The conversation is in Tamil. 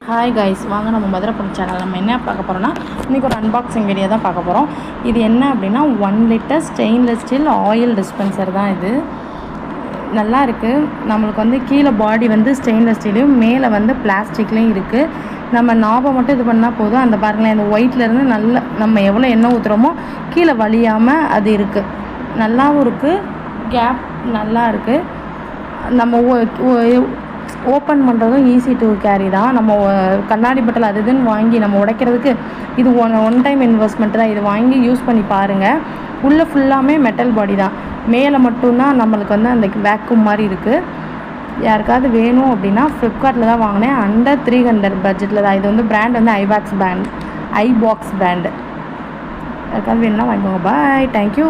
ஹாய் கைஸ், வாங்க நம்ம மதுரை பொண்ணு சேனல் நம்ம என்ன பார்க்க போகிறோம்னா இன்றைக்கி ஒரு அன்பாக்சிங் வீடியோ தான் பார்க்க போகிறோம். இது என்ன அப்படின்னா 1 litre stainless steel oil dispenser தான். இது நல்லா இருக்குது. நம்மளுக்கு வந்து கீழே பாடி வந்து ஸ்டெயின்லெஸ் ஸ்டீலையும் மேலே வந்து பிளாஸ்டிக்லேயும் இருக்குது. நம்ம நாபை மட்டும் இது பண்ணால் போதும். அந்த பாருங்களேன், அந்த ஒயிட்லேருந்து நல்ல நம்ம எவ்வளோ எண்ணெய் ஊற்றுறோமோ கீழே வலியாமல் அது இருக்குது. நல்லாவும் இருக்குது, கேப் நல்லா இருக்குது. நம்ம ஓப்பன் பண்ணுறதும் ஈஸி டு கேரி தான். நம்ம கண்ணாடி பட்டல் அது இதுன்னு வாங்கி நம்ம உடைக்கிறதுக்கு இது ஒன் டைம் இன்வெஸ்ட்மெண்ட் தான். இது வாங்கி யூஸ் பண்ணி பாருங்கள். உள்ளே ஃபுல்லாமே மெட்டல் பாடி தான். மேலே மட்டும்தான் நம்மளுக்கு வந்து அந்த வேக்யூம் மாதிரி இருக்குது. யாருக்காவது வேணும் அப்படின்னா ஃப்ளிப்கார்ட்டில் தான் வாங்கினேன். அண்டர் 300 பட்ஜெட்டில் தான். இது வந்து பிராண்ட் வந்து ஐபாக்ஸ் பிராண்டு. யாருக்காவது வேணும்னா வாங்கிக்கோங்க. பாய், தேங்க்யூ.